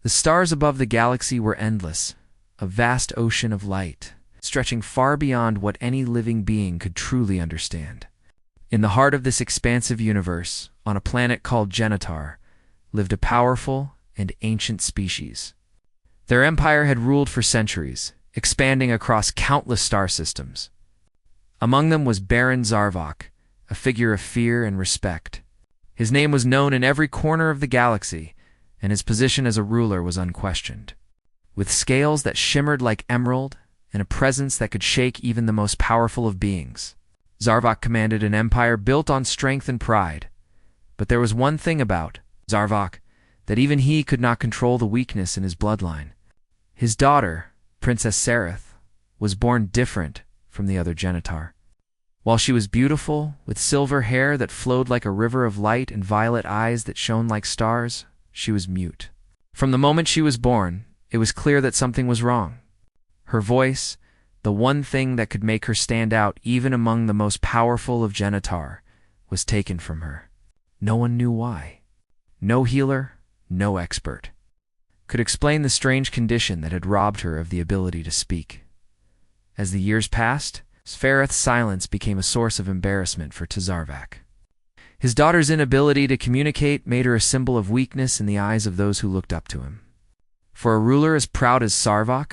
The stars above the galaxy were endless, a vast ocean of light, stretching far beyond what any living being could truly understand. In the heart of this expansive universe, on a planet called Genitar, lived a powerful and ancient species. Their empire had ruled for centuries, expanding across countless star systems. Among them was Baron Zarvok, a figure of fear and respect. His name was known in every corner of the galaxy, and his position as a ruler was unquestioned. With scales that shimmered like emerald and a presence that could shake even the most powerful of beings, Zarvok commanded an empire built on strength and pride. But there was one thing about Zarvok that even he could not control: the weakness in his bloodline. His daughter, Princess Sereth, was born different from the other Genitar. While she was beautiful, with silver hair that flowed like a river of light and violet eyes that shone like stars, she was mute. From the moment she was born, it was clear that something was wrong. Her voice, the one thing that could make her stand out even among the most powerful of Genitar, was taken from her. No one knew why. No healer, no expert, could explain the strange condition that had robbed her of the ability to speak. As the years passed, Sfereth's silence became a source of embarrassment for Zarvok. His daughter's inability to communicate made her a symbol of weakness in the eyes of those who looked up to him. For a ruler as proud as Zarvok,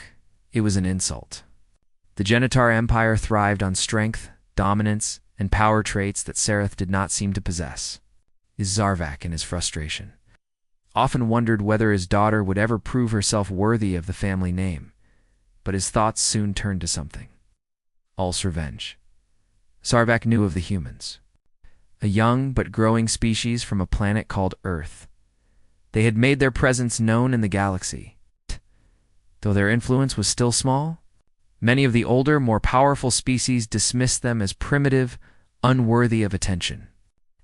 it was an insult. The Genitar Empire thrived on strength, dominance, and power traits that Sereth did not seem to possess. Zarvok, in his frustration, often wondered whether his daughter would ever prove herself worthy of the family name, but his thoughts soon turned to something: Ul's revenge. Zarvok knew of the humans, a young but growing species from a planet called Earth. They had made their presence known in the galaxy. Though their influence was still small, many of the older, more powerful species dismissed them as primitive, unworthy of attention.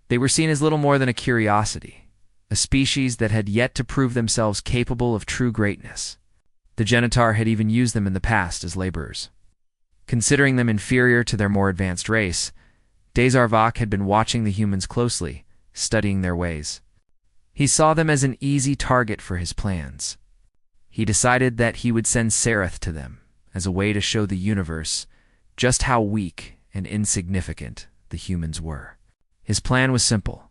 They were seen as little more than a curiosity, a species that had yet to prove themselves capable of true greatness. The Genitar had even used them in the past as laborers. Considering them inferior to their more advanced race, Zarvok had been watching the humans closely, studying their ways. He saw them as an easy target for his plans. He decided that he would send Sereth to them as a way to show the universe just how weak and insignificant the humans were. His plan was simple: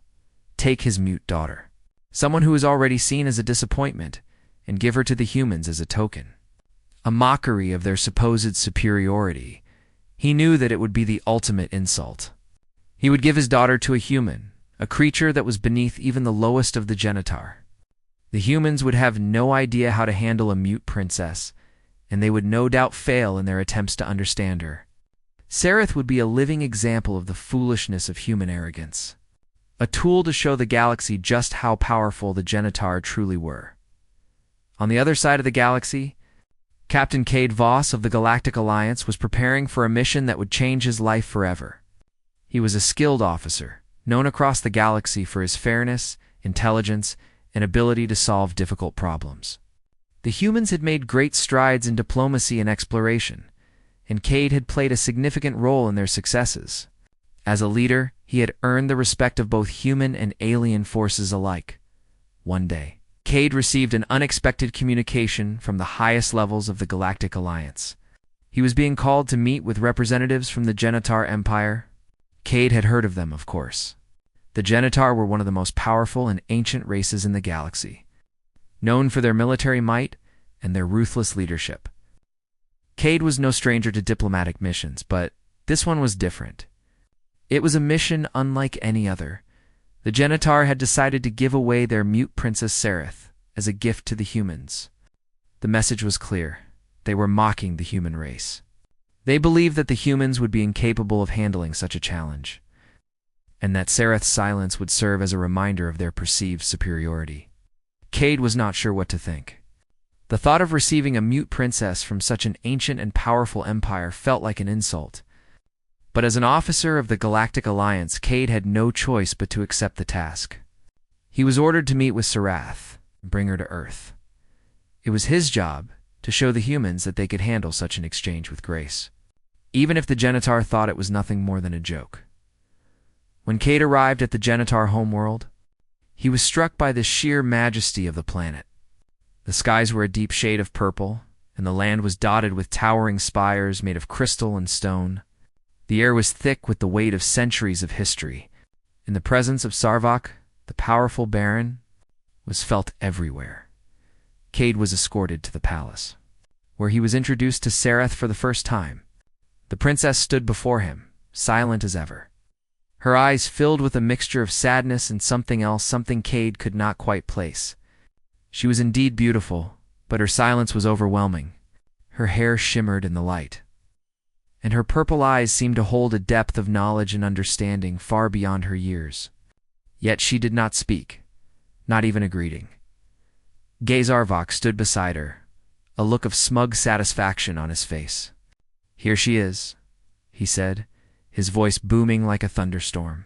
take his mute daughter, someone who was already seen as a disappointment, and give her to the humans as a token. A mockery of their supposed superiority. He knew that it would be the ultimate insult. He would give his daughter to a human, a creature that was beneath even the lowest of the Genitar. The humans would have no idea how to handle a mute princess, and they would no doubt fail in their attempts to understand her. Sereth would be a living example of the foolishness of human arrogance, a tool to show the galaxy just how powerful the Genitar truly were. On the other side of the galaxy, Captain Cade Voss of the Galactic Alliance was preparing for a mission that would change his life forever. He was a skilled officer, known across the galaxy for his fairness, intelligence, and ability to solve difficult problems. The humans had made great strides in diplomacy and exploration, and Cade had played a significant role in their successes. As a leader, he had earned the respect of both human and alien forces alike. One day, Cade received an unexpected communication from the highest levels of the Galactic Alliance. He was being called to meet with representatives from the Genitar Empire. Cade had heard of them, of course. The Genitar were one of the most powerful and ancient races in the galaxy, known for their military might and their ruthless leadership. Cade was no stranger to diplomatic missions, but this one was different. It was a mission unlike any other. The Genitar had decided to give away their mute princess Sereth as a gift to the humans. The message was clear: they were mocking the human race. They believed that the humans would be incapable of handling such a challenge, and that Sereth's silence would serve as a reminder of their perceived superiority. Cade was not sure what to think. The thought of receiving a mute princess from such an ancient and powerful empire felt like an insult. But as an officer of the Galactic Alliance, Cade had no choice but to accept the task. He was ordered to meet with Sereth and bring her to Earth. It was his job to show the humans that they could handle such an exchange with grace, even if the Genitar thought it was nothing more than a joke. When Cade arrived at the Genitar homeworld, he was struck by the sheer majesty of the planet. The skies were a deep shade of purple, and the land was dotted with towering spires made of crystal and stone. The air was thick with the weight of centuries of history. In the presence of Sarvok, the powerful baron, was felt everywhere. Cade was escorted to the palace, where he was introduced to Sereth for the first time. The princess stood before him, silent as ever. Her eyes filled with a mixture of sadness and something else, something Cade could not quite place. She was indeed beautiful, but her silence was overwhelming. Her hair shimmered in the light, and her purple eyes seemed to hold a depth of knowledge and understanding far beyond her years. Yet she did not speak, not even a greeting. Zarvok stood beside her, a look of smug satisfaction on his face. "Here she is," he said, his voice booming like a thunderstorm.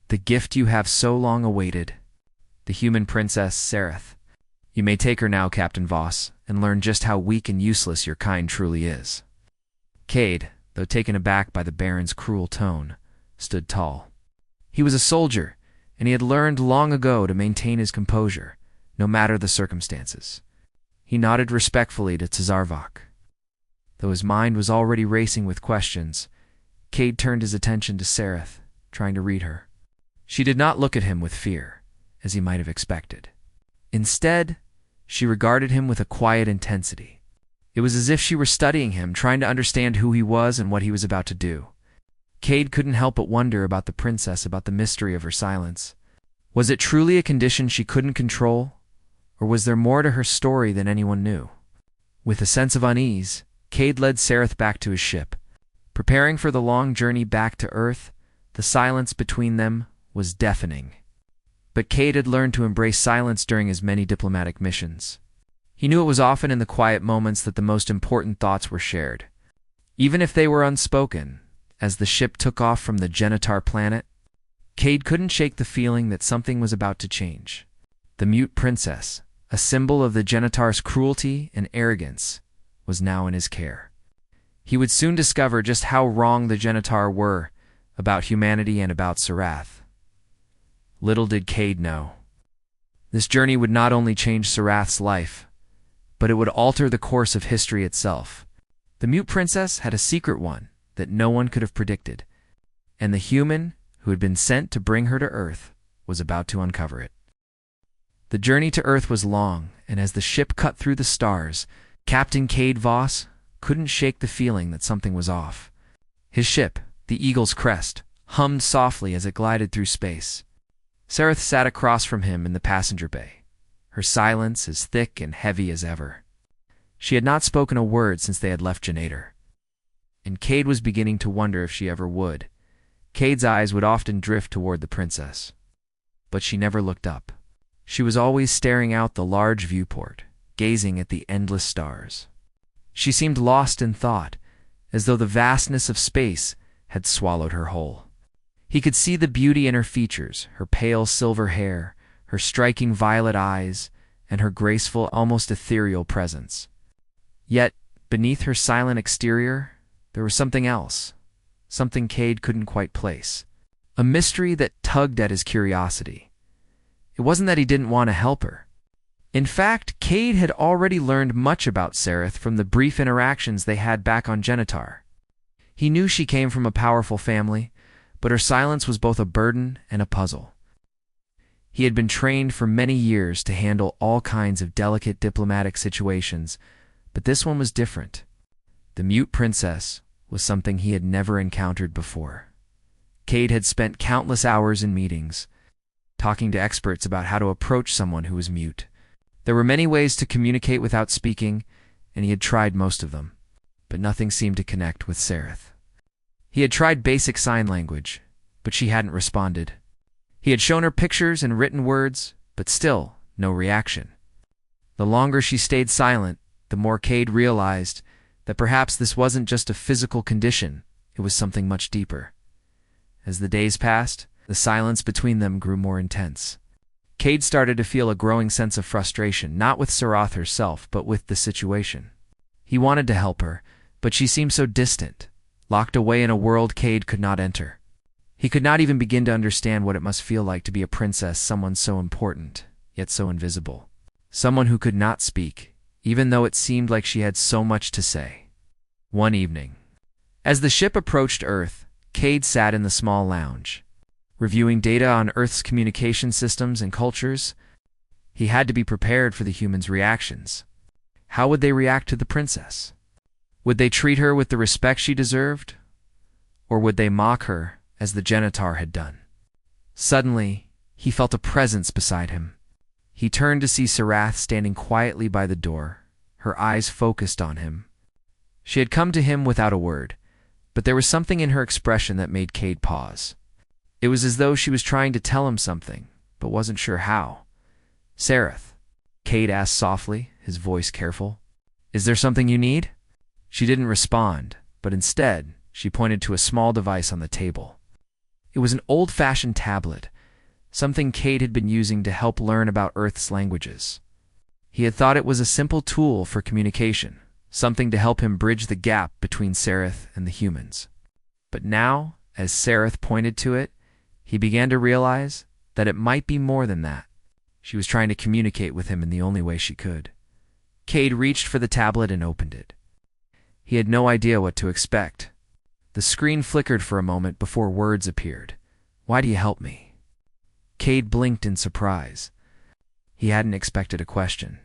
"The gift you have so long awaited, the human princess Sereth. You may take her now, Captain Voss, and learn just how weak and useless your kind truly is." Cade, though taken aback by the baron's cruel tone, stood tall. He was a soldier, and he had learned long ago to maintain his composure, no matter the circumstances. He nodded respectfully to Zarvok. Though his mind was already racing with questions, Cade turned his attention to Sereth, trying to read her. She did not look at him with fear, as he might have expected. Instead, she regarded him with a quiet intensity. It was as if she were studying him, trying to understand who he was and what he was about to do. Cade couldn't help but wonder about the princess, about the mystery of her silence. Was it truly a condition she couldn't control, or was there more to her story than anyone knew? With a sense of unease, Cade led Sereth back to his ship. Preparing for the long journey back to Earth, the silence between them was deafening. But Cade had learned to embrace silence during his many diplomatic missions. He knew it was often in the quiet moments that the most important thoughts were shared. Even if they were unspoken, as the ship took off from the Genitar planet, Cade couldn't shake the feeling that something was about to change. The mute princess, a symbol of the Genitar's cruelty and arrogance, was now in his care. He would soon discover just how wrong the Genitar were about humanity and about Sarath. Little did Cade know. This journey would not only change Sarath's life, but it would alter the course of history itself. The mute princess had a secret one that no one could have predicted, and the human who had been sent to bring her to Earth was about to uncover it. The journey to Earth was long, and as the ship cut through the stars, Captain Cade Voss couldn't shake the feeling that something was off. His ship, the Eagle's Crest, hummed softly as it glided through space. Sereth sat across from him in the passenger bay, her silence as thick and heavy as ever. She had not spoken a word since they had left Genator, and Cade was beginning to wonder if she ever would. Cade's eyes would often drift toward the princess, but she never looked up. She was always staring out the large viewport, gazing at the endless stars. She seemed lost in thought, as though the vastness of space had swallowed her whole. He could see the beauty in her features, her pale silver hair, her striking violet eyes, and her graceful, almost ethereal presence. Yet, beneath her silent exterior, there was something else, something Cade couldn't quite place. A mystery that tugged at his curiosity. It wasn't that he didn't want to help her. In fact, Cade had already learned much about Sereth from the brief interactions they had back on Genitar. He knew she came from a powerful family, but her silence was both a burden and a puzzle. He had been trained for many years to handle all kinds of delicate diplomatic situations, but this one was different. The mute princess was something he had never encountered before. Cade had spent countless hours in meetings, talking to experts about how to approach someone who was mute. There were many ways to communicate without speaking, and he had tried most of them, but nothing seemed to connect with Sereth. He had tried basic sign language, but she hadn't responded. He had shown her pictures and written words, but still no reaction. The longer she stayed silent, the more Cade realized that perhaps this wasn't just a physical condition, it was something much deeper. As the days passed, the silence between them grew more intense. Cade started to feel a growing sense of frustration, not with Sarath herself, but with the situation. He wanted to help her, but she seemed so distant, locked away in a world Cade could not enter. He could not even begin to understand what it must feel like to be a princess, someone so important, yet so invisible. someone who could not speak, even though it seemed like she had so much to say. One evening, as the ship approached Earth, Cade sat in the small lounge, reviewing data on Earth's communication systems and cultures. He had to be prepared for the humans' reactions. How would they react to the princess? Would they treat her with the respect she deserved? Or would they mock her, as the Genitar had done? Suddenly, he felt a presence beside him. He turned to see Sarath standing quietly by the door, her eyes focused on him. She had come to him without a word, but there was something in her expression that made Cade pause. It was as though she was trying to tell him something, but wasn't sure how. "Sarath," Cade asked softly, his voice careful. "Is there something you need?" She didn't respond, but instead, she pointed to a small device on the table. It was an old-fashioned tablet, something Cade had been using to help learn about Earth's languages. He had thought it was a simple tool for communication, something to help him bridge the gap between Sarath and the humans. But now, as Sarath pointed to it, he began to realize that it might be more than that. She was trying to communicate with him in the only way she could. Cade reached for the tablet and opened it. He had no idea what to expect. The screen flickered for a moment before words appeared. "Why do you help me?" Cade blinked in surprise. He hadn't expected a question.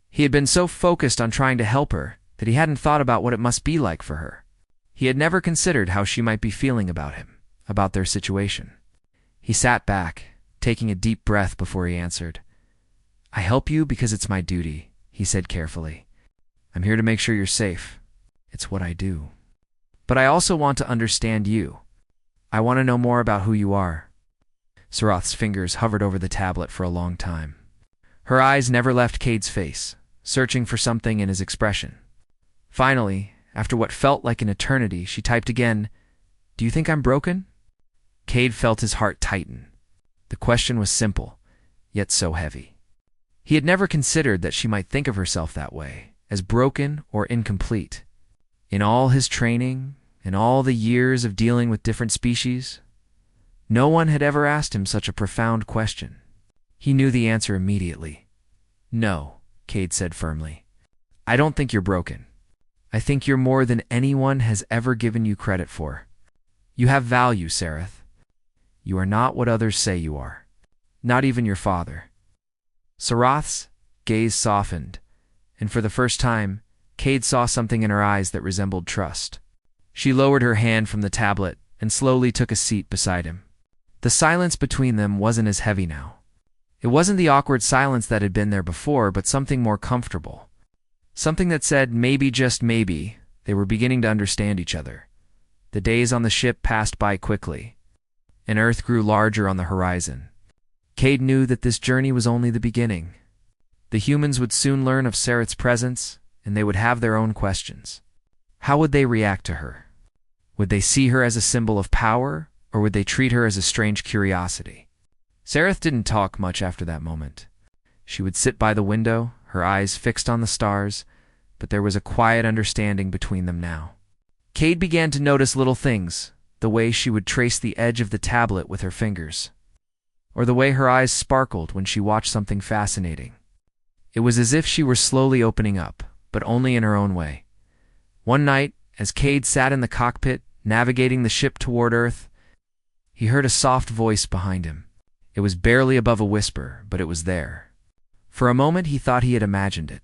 He had been so focused on trying to help her that he hadn't thought about what it must be like for her. He had never considered how she might be feeling about him, about their situation. He sat back, taking a deep breath before he answered. "I help you because it's my duty," he said carefully. "I'm here to make sure you're safe. It's what I do. But I also want to understand you. I want to know more about who you are." Sarath's fingers hovered over the tablet for a long time. Her eyes never left Cade's face, searching for something in his expression. Finally, after what felt like an eternity, she typed again, "Do you think I'm broken?" Cade felt his heart tighten. The question was simple, yet so heavy. He had never considered that she might think of herself that way, as broken or incomplete. In all his training, in all the years of dealing with different species, no one had ever asked him such a profound question. He knew the answer immediately. "No," Cade said firmly. "I don't think you're broken. I think you're more than anyone has ever given you credit for. You have value, Sarath. You are not what others say you are. Not even your father." Sarath's gaze softened, and for the first time, Cade saw something in her eyes that resembled trust. She lowered her hand from the tablet and slowly took a seat beside him. The silence between them wasn't as heavy now. It wasn't the awkward silence that had been there before, but something more comfortable. Something that said maybe, just maybe, they were beginning to understand each other. The days on the ship passed by quickly, and Earth grew larger on the horizon. Cade knew that this journey was only the beginning. The humans would soon learn of Sarath's presence, and they would have their own questions. How would they react to her? Would they see her as a symbol of power, or would they treat her as a strange curiosity? Sarath didn't talk much after that moment. She would sit by the window, her eyes fixed on the stars, but there was a quiet understanding between them now. Cade began to notice little things, the way she would trace the edge of the tablet with her fingers, or the way her eyes sparkled when she watched something fascinating. It was as if she were slowly opening up, but only in her own way. One night, as Cade sat in the cockpit, navigating the ship toward Earth, he heard a soft voice behind him. It was barely above a whisper, but it was there. For a moment, he thought he had imagined it,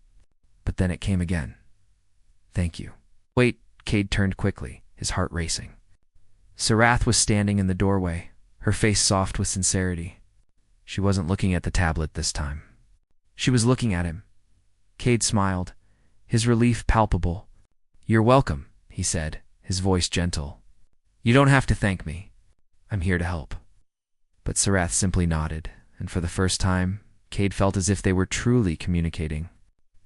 but then it came again. "Thank you." "Wait," Cade turned quickly, his heart racing. Sarath was standing in the doorway, her face soft with sincerity. She wasn't looking at the tablet this time. She was looking at him. Cade smiled, his relief palpable. "You're welcome," he said, his voice gentle. "You don't have to thank me. I'm here to help." But Sarath simply nodded, and for the first time, Cade felt as if they were truly communicating.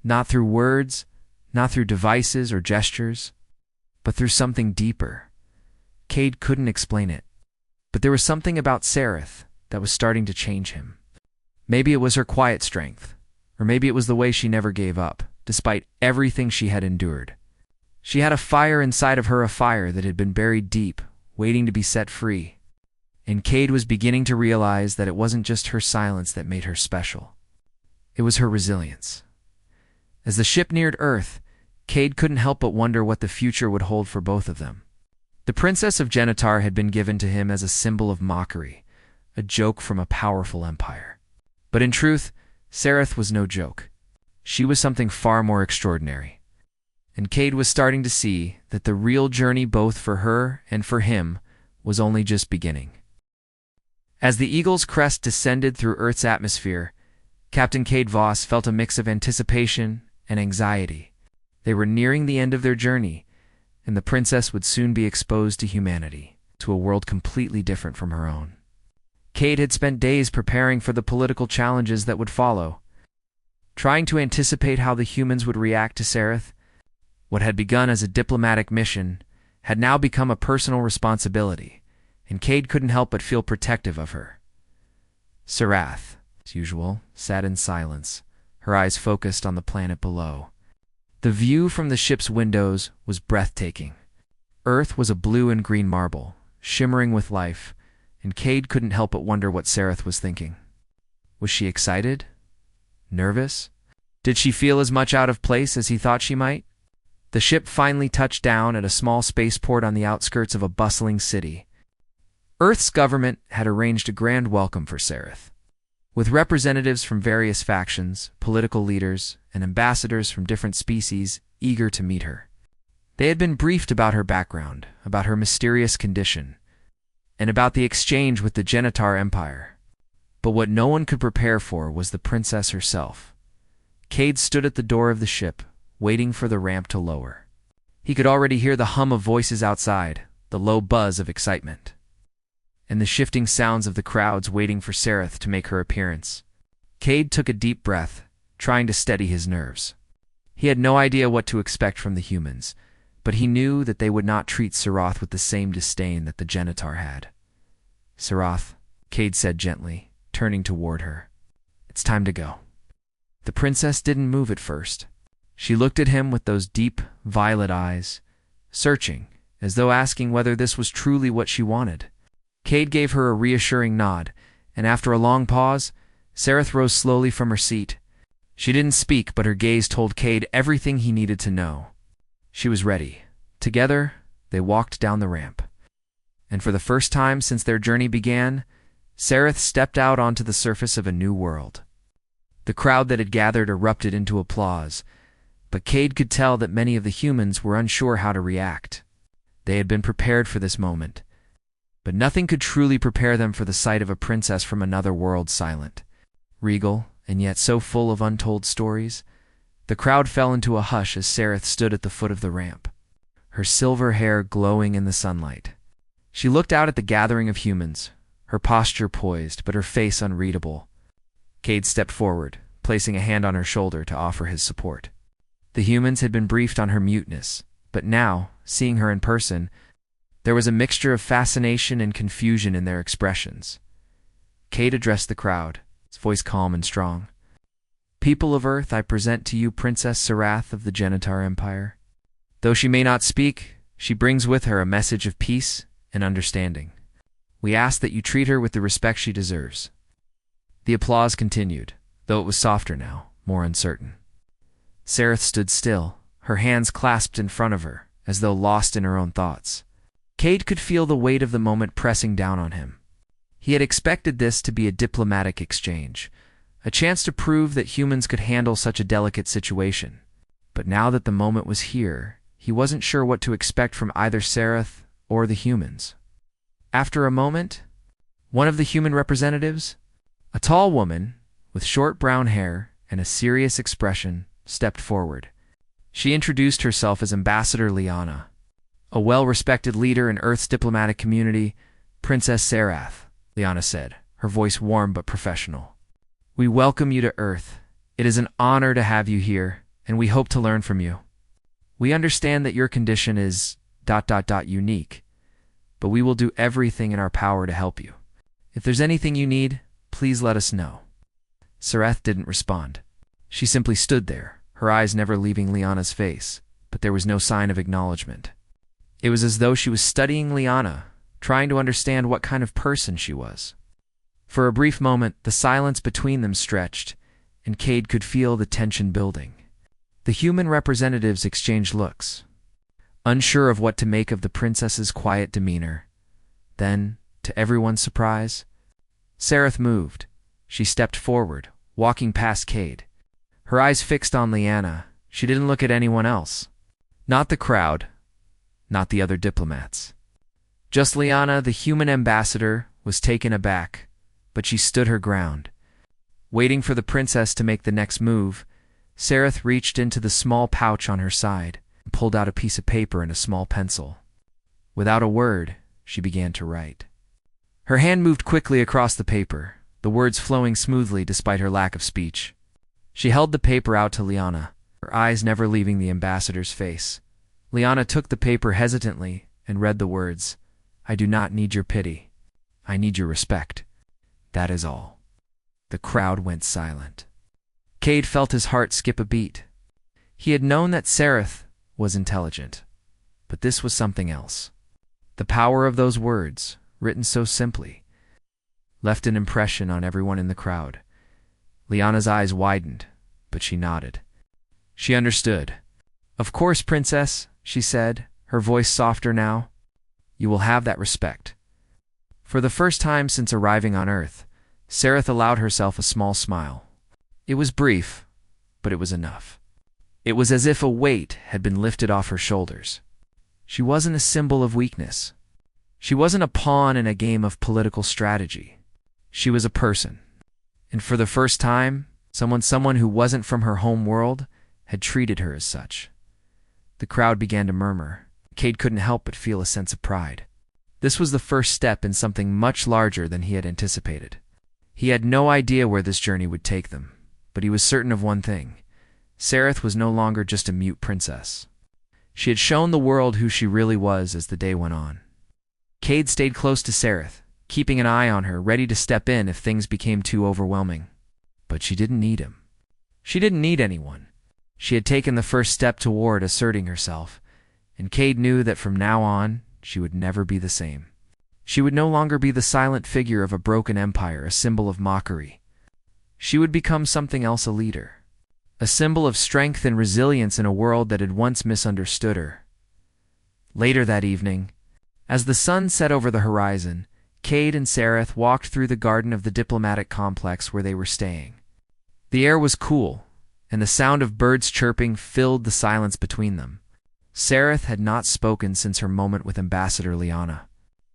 Not through words, not through devices or gestures, but through something deeper. Cade couldn't explain it, but there was something about Sarath that was starting to change him. Maybe it was her quiet strength, or maybe it was the way she never gave up, despite everything she had endured. She had a fire inside of her, a fire that had been buried deep, waiting to be set free. And Cade was beginning to realize that it wasn't just her silence that made her special. It was her resilience. As the ship neared Earth, Cade couldn't help but wonder what the future would hold for both of them. The Princess of Genitar had been given to him as a symbol of mockery, a joke from a powerful empire. But in truth, Sereth was no joke. She was something far more extraordinary. And Cade was starting to see that the real journey both for her and for him was only just beginning. As the Eagle's crest descended through Earth's atmosphere, Captain Cade Voss felt a mix of anticipation and anxiety. They were nearing the end of their journey, and the princess would soon be exposed to humanity, to a world completely different from her own. Cade had spent days preparing for the political challenges that would follow, trying to anticipate how the humans would react to Sereth. What had begun as a diplomatic mission had now become a personal responsibility, and Cade couldn't help but feel protective of her. Serath, as usual, sat in silence, her eyes focused on the planet below. The view from the ship's windows was breathtaking. Earth was a blue and green marble, shimmering with life, and Cade couldn't help but wonder what Sereth was thinking. Was she excited? Nervous? Did she feel as much out of place as he thought she might? The ship finally touched down at a small spaceport on the outskirts of a bustling city. Earth's government had arranged a grand welcome for Sereth, with representatives from various factions, political leaders, and ambassadors from different species eager to meet her. They had been briefed about her background, about her mysterious condition, and about the exchange with the Genitar Empire. But what no one could prepare for was the princess herself. Cade stood at the door of the ship, waiting for the ramp to lower. He could already hear the hum of voices outside, the low buzz of excitement, and the shifting sounds of the crowds waiting for Sereth to make her appearance. Cade took a deep breath, trying to steady his nerves. He had no idea what to expect from the humans, but he knew that they would not treat Serath with the same disdain that the Genitar had. "Serath," Cade said gently, turning toward her. "It's time to go." The princess didn't move at first. She looked at him with those deep, violet eyes, searching, as though asking whether this was truly what she wanted. Cade gave her a reassuring nod, and after a long pause, Sereth rose slowly from her seat. She didn't speak, but her gaze told Cade everything he needed to know. She was ready. Together, they walked down the ramp. And for the first time since their journey began, Sereth stepped out onto the surface of a new world. The crowd that had gathered erupted into applause, but Cade could tell that many of the humans were unsure how to react. They had been prepared for this moment, but nothing could truly prepare them for the sight of a princess from another world, silent, regal, and yet so full of untold stories. The crowd fell into a hush as Sereth stood at the foot of the ramp, her silver hair glowing in the sunlight. She looked out at the gathering of humans, her posture poised, but her face unreadable. Cade stepped forward, placing a hand on her shoulder to offer his support. The humans had been briefed on her muteness, but now, seeing her in person, there was a mixture of fascination and confusion in their expressions. Cade addressed the crowd, his voice calm and strong. "People of Earth, I present to you Princess Serath of the Genitar Empire. Though she may not speak, she brings with her a message of peace and understanding. We ask that you treat her with the respect she deserves." The applause continued, though it was softer now, more uncertain. Sereth stood still, her hands clasped in front of her, as though lost in her own thoughts. Cade could feel the weight of the moment pressing down on him. He had expected this to be a diplomatic exchange, a chance to prove that humans could handle such a delicate situation. But now that the moment was here, he wasn't sure what to expect from either Sereth or the humans. After a moment, one of the human representatives, a tall woman with short brown hair and a serious expression, stepped forward. She introduced herself as Ambassador Liana, a well-respected leader in Earth's diplomatic community. "Princess Serath," Liana said, her voice warm but professional. "We welcome you to Earth. It is an honor to have you here, and we hope to learn from you. We understand that your condition is ... unique, but we will do everything in our power to help you. If there's anything you need, please let us know." Sereth didn't respond. She simply stood there, her eyes never leaving Liana's face, but there was no sign of acknowledgement. It was as though she was studying Liana, trying to understand what kind of person she was. For a brief moment, the silence between them stretched, and Cade could feel the tension building. The human representatives exchanged looks, unsure of what to make of the princess's quiet demeanor. Then, to everyone's surprise, Sereth moved. She stepped forward, walking past Cade. Her eyes fixed on Lyanna. She didn't look at anyone else. Not the crowd, not the other diplomats. Just Lyanna, the human ambassador, was taken aback, but she stood her ground. Waiting for the princess to make the next move, Sereth reached into the small pouch on her side and pulled out a piece of paper and a small pencil. Without a word, she began to write. Her hand moved quickly across the paper, the words flowing smoothly despite her lack of speech. She held the paper out to Lyanna, her eyes never leaving the ambassador's face. Lyanna took the paper hesitantly and read the words, I do not need your pity. I need your respect. That is all. The crowd went silent. Cade felt his heart skip a beat. He had known that Sereth was intelligent, but this was something else. The power of those words, written so simply, left an impression on everyone in the crowd. Lyanna's eyes widened, but she nodded. She understood. Of course, princess, she said, her voice softer now. You will have that respect. For the first time since arriving on Earth, Sereth allowed herself a small smile. It was brief, but it was enough. It was as if a weight had been lifted off her shoulders. She wasn't a symbol of weakness. She wasn't a pawn in a game of political strategy. She was a person. And for the first time, someone who wasn't from her home world had treated her as such. The crowd began to murmur. Cade couldn't help but feel a sense of pride. This was the first step in something much larger than he had anticipated. He had no idea where this journey would take them, but he was certain of one thing. Sereth was no longer just a mute princess. She had shown the world who she really was as the day went on. Cade stayed close to Sereth, keeping an eye on her, ready to step in if things became too overwhelming. But she didn't need him. She didn't need anyone. She had taken the first step toward asserting herself, and Cade knew that from now on, she would never be the same. She would no longer be the silent figure of a broken empire, a symbol of mockery. She would become something else, a leader. A symbol of strength and resilience in a world that had once misunderstood her. Later that evening, as the sun set over the horizon, Cade and Sereth walked through the garden of the diplomatic complex where they were staying. The air was cool, and the sound of birds chirping filled the silence between them. Sereth had not spoken since her moment with Ambassador Lyanna.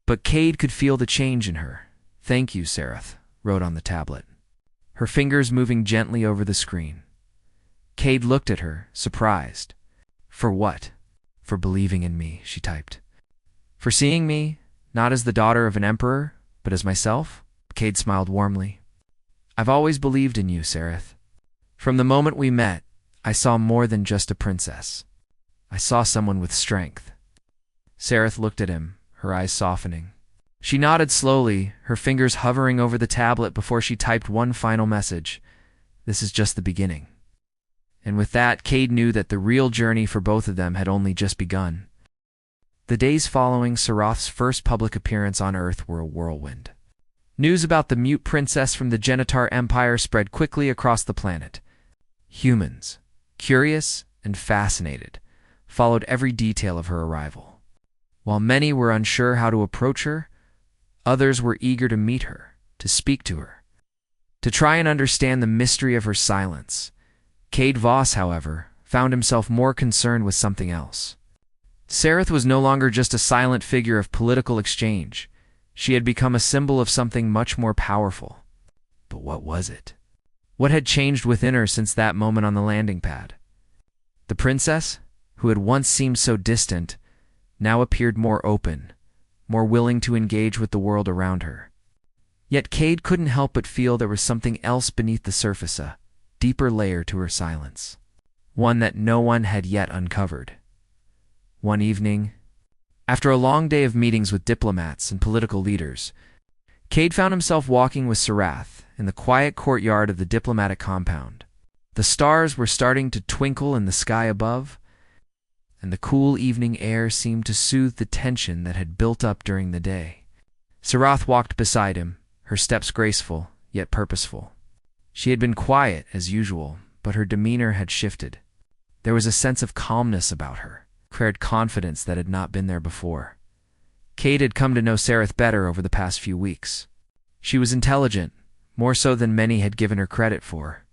But Cade could feel the change in her. Thank you, Sereth wrote on the tablet, her fingers moving gently over the screen. Cade looked at her, surprised. For what? For believing in me, she typed. For seeing me, not as the daughter of an emperor, but as myself? Cade smiled warmly. I've always believed in you, Sereth. From the moment we met, I saw more than just a princess. I saw someone with strength. Sereth looked at him, her eyes softening. She nodded slowly, her fingers hovering over the tablet before she typed one final message. This is just the beginning. And with that, Cade knew that the real journey for both of them had only just begun. The days following Sereth's first public appearance on Earth were a whirlwind. News about the mute princess from the Genitar Empire spread quickly across the planet. Humans, curious and fascinated, followed every detail of her arrival. While many were unsure how to approach her, others were eager to meet her, to speak to her, to try and understand the mystery of her silence. Cade Voss, however, found himself more concerned with something else. Sereth was no longer just a silent figure of political exchange. She had become a symbol of something much more powerful. But what was it? What had changed within her since that moment on the landing pad? The princess, who had once seemed so distant, now appeared more open, more willing to engage with the world around her. Yet Cade couldn't help but feel there was something else beneath the surface, a deeper layer to her silence, one that no one had yet uncovered. One evening, after a long day of meetings with diplomats and political leaders, Cade found himself walking with Sereth in the quiet courtyard of the diplomatic compound. The stars were starting to twinkle in the sky above, and the cool evening air seemed to soothe the tension that had built up during the day. Sereth walked beside him, her steps graceful, yet purposeful. She had been quiet, as usual, but her demeanor had shifted. There was a sense of calmness about her, carried confidence that had not been there before. Cade had come to know Sareth better over the past few weeks. She was intelligent, more so than many had given her credit for.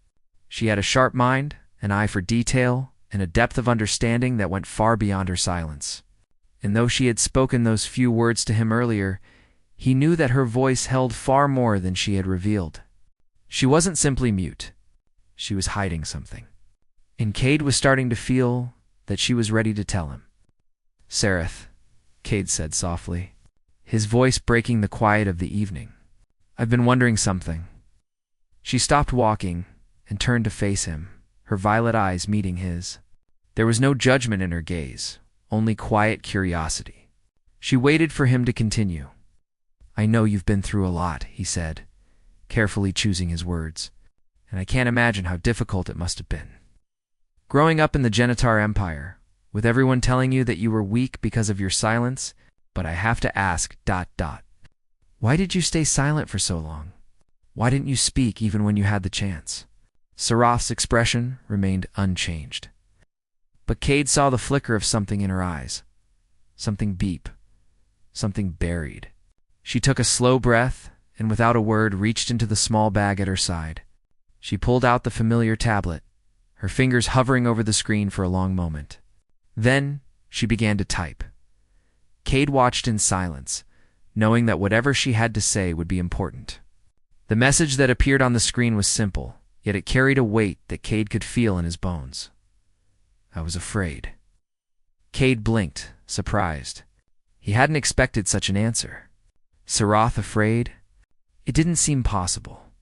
She had a sharp mind, an eye for detail, and a depth of understanding that went far beyond her silence. And though she had spoken those few words to him earlier, he knew that her voice held far more than she had revealed. She wasn't simply mute. She was hiding something. And Cade was starting to feel that she was ready to tell him. "Sareth," Cade said softly, his voice breaking the quiet of the evening. "I've been wondering something." She stopped walking and turned to face him, her violet eyes meeting his. There was no judgment in her gaze, only quiet curiosity. She waited for him to continue. "I know you've been through a lot," he said, carefully choosing his words, "and I can't imagine how difficult it must have been. Growing up in the Genitar Empire, with everyone telling you that you were weak because of your silence, but I have to ask, ... Why did you stay silent for so long? Why didn't you speak even when you had the chance?" Sareth's expression remained unchanged. But Cade saw the flicker of something in her eyes. Something deep. Something buried. She took a slow breath and without a word reached into the small bag at her side. She pulled out the familiar tablet, her fingers hovering over the screen for a long moment. Then she began to type. Cade watched in silence, knowing that whatever she had to say would be important. The message that appeared on the screen was simple, yet it carried a weight that Cade could feel in his bones. "I was afraid." Cade blinked, surprised. He hadn't expected such an answer. Sareth afraid? It didn't seem possible.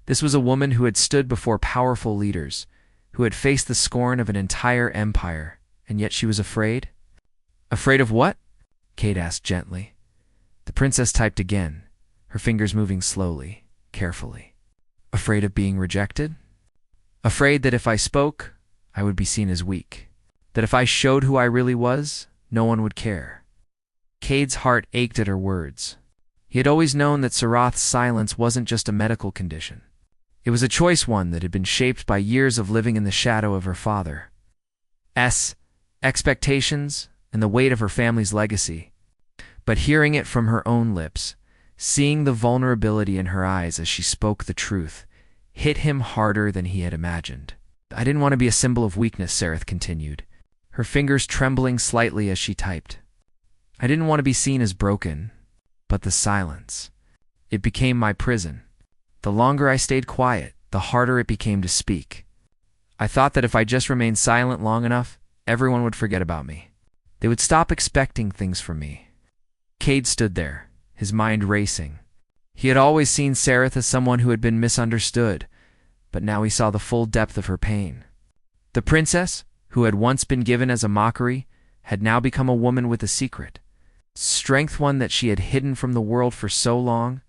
This was a woman who had stood before powerful leaders, who had faced the scorn of an entire empire, and yet she was afraid? "Afraid of what?" Cade asked gently. The princess typed again, her fingers moving slowly, carefully. "Afraid of being rejected? Afraid that if I spoke, I would be seen as weak. That if I showed who I really was, no one would care." Cade's heart ached at her words. He had always known that Sareth's silence wasn't just a medical condition. It was a choice one that had been shaped by years of living in the shadow of her father's expectations and the weight of her family's legacy. But hearing it from her own lips, seeing the vulnerability in her eyes as she spoke the truth, hit him harder than he had imagined. "I didn't want to be a symbol of weakness," Sareth continued, her fingers trembling slightly as she typed. "I didn't want to be seen as broken, but the silence. It became my prison. The longer I stayed quiet, the harder it became to speak. I thought that if I just remained silent long enough, everyone would forget about me. They would stop expecting things from me." Cade stood there, his mind racing. He had always seen Sareth as someone who had been misunderstood, but now he saw the full depth of her pain. The princess, who had once been given as a mockery, had now become a woman with a secret. Strength one that she had hidden from the world for so long.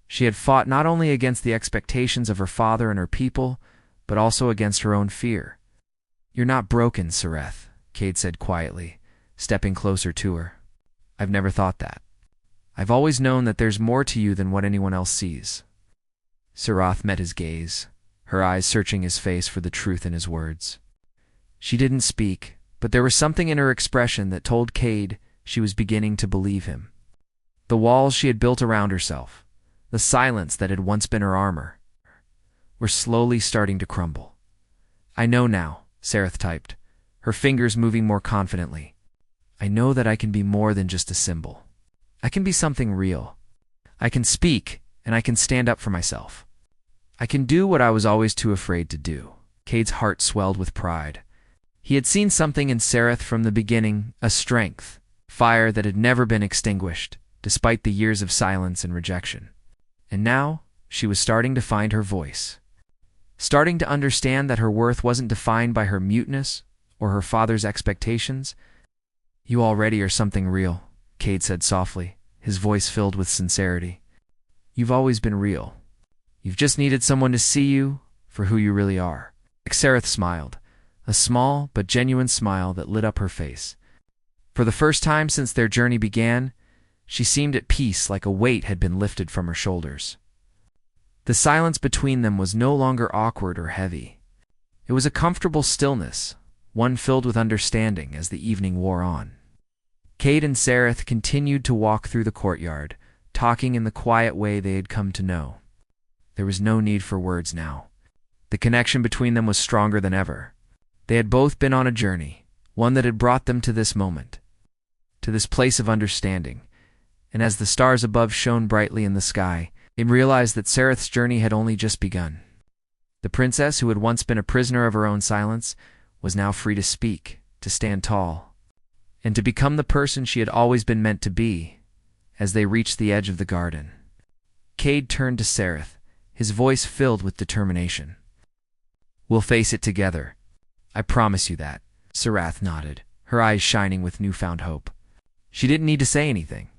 She had fought not only against the expectations of her father and her people, but also against her own fear. "You're not broken, Sareth," Cade said quietly, stepping closer to her. "I've never thought that. I've always known that there's more to you than what anyone else sees." Sareth met his gaze, her eyes searching his face for the truth in his words. She didn't speak, but there was something in her expression that told Cade she was beginning to believe him. The walls she had built around herself, the silence that had once been her armor, were slowly starting to crumble. "I know now," Sareth typed, her fingers moving more confidently. "I know that I can be more than just a symbol. I can be something real. I can speak, and I can stand up for myself. I can do what I was always too afraid to do." Cade's heart swelled with pride. He had seen something in Sareth from the beginning, a strength, fire that had never been extinguished, despite the years of silence and rejection. And now, she was starting to find her voice. Starting to understand that her worth wasn't defined by her muteness or her father's expectations. "You already are something real," Cade said softly, his voice filled with sincerity. "You've always been real. You've just needed someone to see you for who you really are." Sareth smiled, a small but genuine smile that lit up her face. For the first time since their journey began, she seemed at peace, like a weight had been lifted from her shoulders. The silence between them was no longer awkward or heavy. It was a comfortable stillness, one filled with understanding as the evening wore on. Cade and Sareth continued to walk through the courtyard, talking in the quiet way they had come to know. There was no need for words now. The connection between them was stronger than ever. They had both been on a journey, one that had brought them to this moment, to this place of understanding, and as the stars above shone brightly in the sky, they realized that Sareth's journey had only just begun. The princess, who had once been a prisoner of her own silence, was now free to speak, to stand tall, and to become the person she had always been meant to be. As they reached the edge of the garden, Cade turned to Sareth, his voice filled with determination. "We'll face it together. I promise you that." Sareth nodded, her eyes shining with newfound hope. She didn't need to say anything.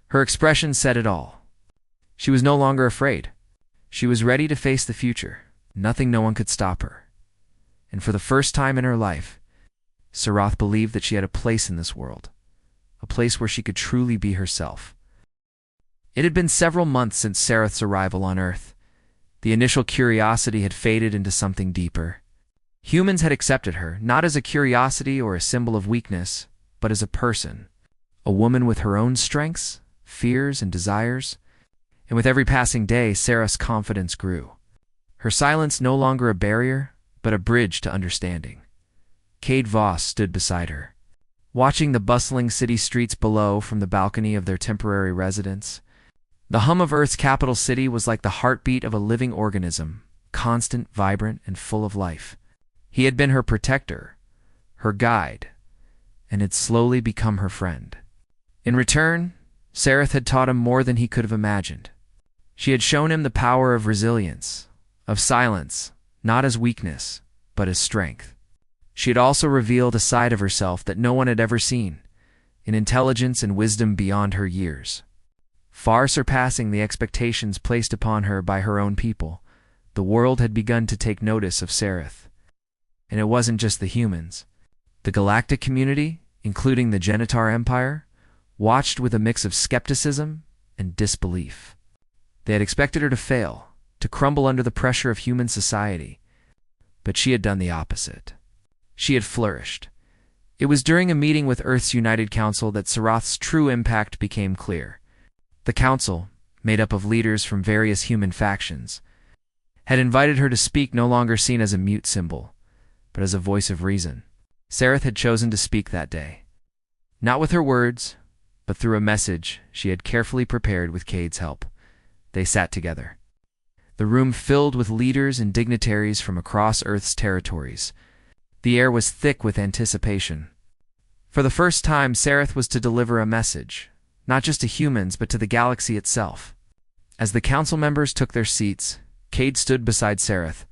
Her expression said it all. She was no longer afraid. She was ready to face the future. Nothing, no one could stop her. And for the first time in her life, Sareth believed that she had a place in this world, a place where she could truly be herself. It had been several months since Sareth's arrival on Earth. The initial curiosity had faded into something deeper. Humans had accepted her, not as a curiosity or a symbol of weakness, but as a person, a woman with her own strengths, fears, and desires. And with every passing day, Sareth's confidence grew. Her silence no longer a barrier, but a bridge to understanding. Cade Voss stood beside her, watching the bustling city streets below from the balcony of their temporary residence. The hum of Earth's capital city was like the heartbeat of a living organism, constant, vibrant, and full of life. He had been her protector, her guide, and had slowly become her friend. In return, Sareth had taught him more than he could have imagined. She had shown him the power of resilience, of silence, not as weakness, but as strength. She had also revealed a side of herself that no one had ever seen, an intelligence and wisdom beyond her years. Far surpassing the expectations placed upon her by her own people, the world had begun to take notice of Sareth. And it wasn't just the humans. The galactic community, including the Genitar Empire, watched with a mix of skepticism and disbelief. They had expected her to fail, to crumble under the pressure of human society. But she had done the opposite. She had flourished. It was during a meeting with Earth's United Council that Sareth's true impact became clear. The council, made up of leaders from various human factions, had invited her to speak, no longer seen as a mute symbol, but as a voice of reason. Sareth had chosen to speak that day, not with her words, but through a message she had carefully prepared with Cade's help. They sat together. The room filled with leaders and dignitaries from across Earth's territories. The air was thick with anticipation. For the first time, Sareth was to deliver a message, not just to humans, but to the galaxy itself. As the council members took their seats, Cade stood beside Sareth,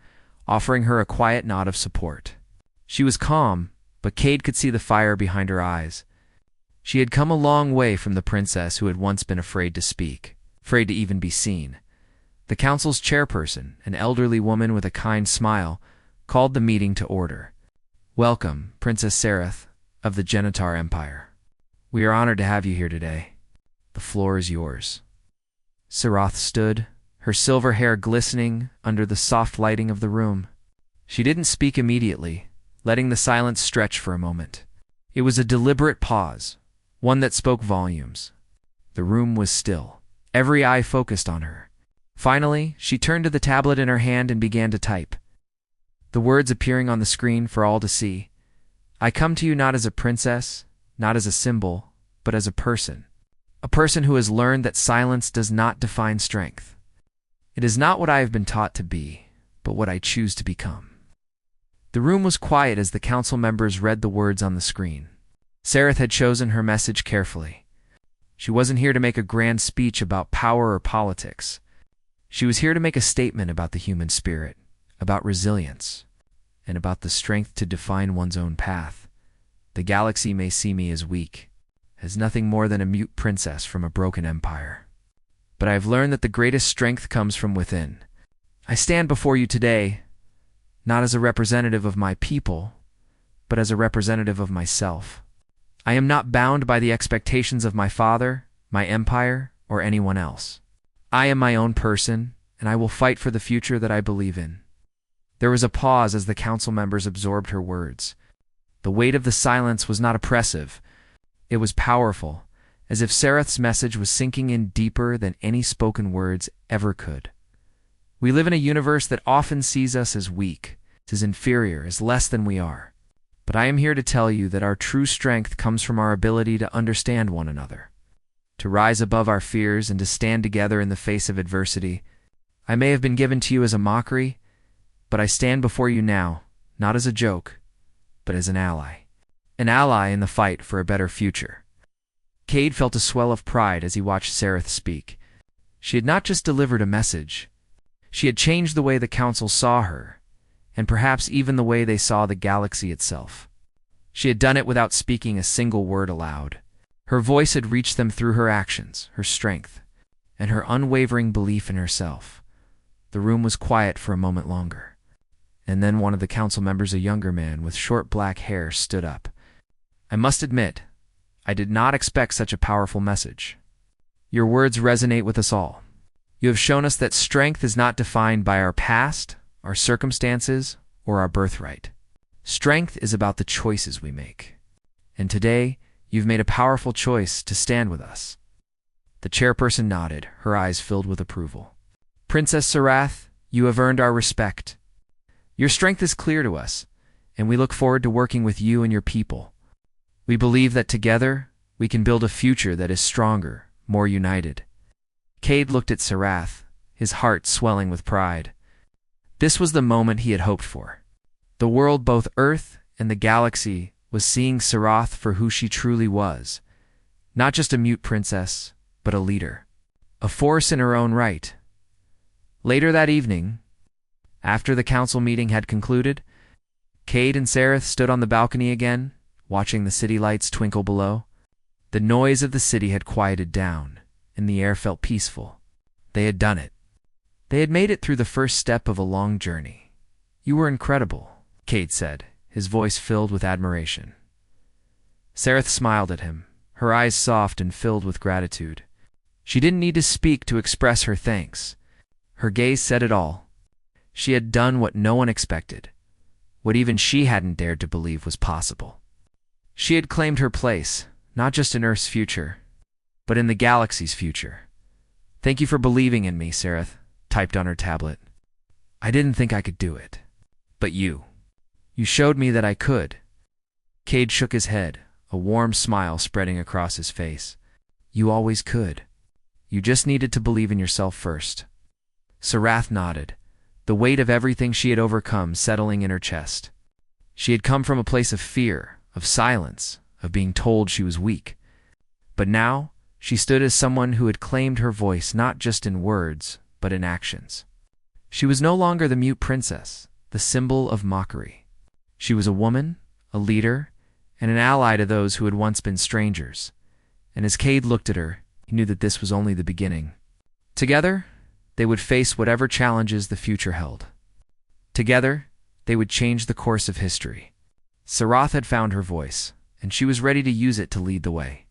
offering her a quiet nod of support. She was calm, but Cade could see the fire behind her eyes. She had come a long way from the princess who had once been afraid to speak, afraid to even be seen. The council's chairperson, an elderly woman with a kind smile, called the meeting to order. "Welcome, Princess Sareth of the Genitar Empire. We are honored to have you here today. The floor is yours." Sareth stood, her silver hair glistening under the soft lighting of the room. She didn't speak immediately, letting the silence stretch for a moment. It was a deliberate pause, one that spoke volumes. The room was still, every eye focused on her. Finally, she turned to the tablet in her hand and began to type. The words appearing on the screen for all to see. "I come to you not as a princess, not as a symbol, but as a person. A person who has learned that silence does not define strength. It is not what I have been taught to be, but what I choose to become." The room was quiet as the council members read the words on the screen. Sareth had chosen her message carefully. She wasn't here to make a grand speech about power or politics. She was here to make a statement about the human spirit, about resilience, and about the strength to define one's own path. The galaxy may see me as weak, as nothing more than a mute princess from a broken empire. But I have learned that the greatest strength comes from within. I stand before you today, not as a representative of my people, but as a representative of myself. I am not bound by the expectations of my father, my empire, or anyone else. I am my own person, and I will fight for the future that I believe in." There was a pause as the council members absorbed her words. The weight of the silence was not oppressive. It was powerful, as if Sereth's message was sinking in deeper than any spoken words ever could. We live in a universe that often sees us as weak, as inferior, as less than we are. But I am here to tell you that our true strength comes from our ability to understand one another, to rise above our fears and to stand together in the face of adversity. I may have been given to you as a mockery, but I stand before you now, not as a joke, but as an ally in the fight for a better future. Cade felt a swell of pride as he watched Sereth speak. She had not just delivered a message. She had changed the way the council saw her, and perhaps even the way they saw the galaxy itself. She had done it without speaking a single word aloud. Her voice had reached them through her actions, her strength, and her unwavering belief in herself. The room was quiet for a moment longer. And then one of the council members, a younger man with short black hair, stood up. "I must admit, I did not expect such a powerful message. Your words resonate with us all. You have shown us that strength is not defined by our past, our circumstances, or our birthright. Strength is about the choices we make. And today, you've made a powerful choice to stand with us." The chairperson nodded, her eyes filled with approval. "Princess Sarath, you have earned our respect. Your strength is clear to us, and we look forward to working with you and your people. We believe that together, we can build a future that is stronger, more united." Cade looked at Sarath, his heart swelling with pride. This was the moment he had hoped for. The world, both Earth and the galaxy, was seeing Sarath for who she truly was. Not just a mute princess, but a leader. A force in her own right. Later that evening, after the council meeting had concluded, Cade and Sereth stood on the balcony again, watching the city lights twinkle below. The noise of the city had quieted down, and the air felt peaceful. They had done it. They had made it through the first step of a long journey. "You were incredible," Cade said, his voice filled with admiration. Sereth smiled at him, her eyes soft and filled with gratitude. She didn't need to speak to express her thanks. Her gaze said it all. She had done what no one expected, what even she hadn't dared to believe was possible. She had claimed her place, not just in Earth's future, but in the galaxy's future. "Thank you for believing in me," Sereth typed on her tablet. "I didn't think I could do it. But you showed me that I could." Cade shook his head, a warm smile spreading across his face. "You always could. You just needed to believe in yourself first." Sarath nodded, the weight of everything she had overcome settling in her chest. She had come from a place of fear, of silence, of being told she was weak. But now, she stood as someone who had claimed her voice not just in words, but in actions. She was no longer the mute princess, the symbol of mockery. She was a woman, a leader, and an ally to those who had once been strangers. And as Cade looked at her, he knew that this was only the beginning. Together, they would face whatever challenges the future held. Together, they would change the course of history. Sarath had found her voice, and she was ready to use it to lead the way.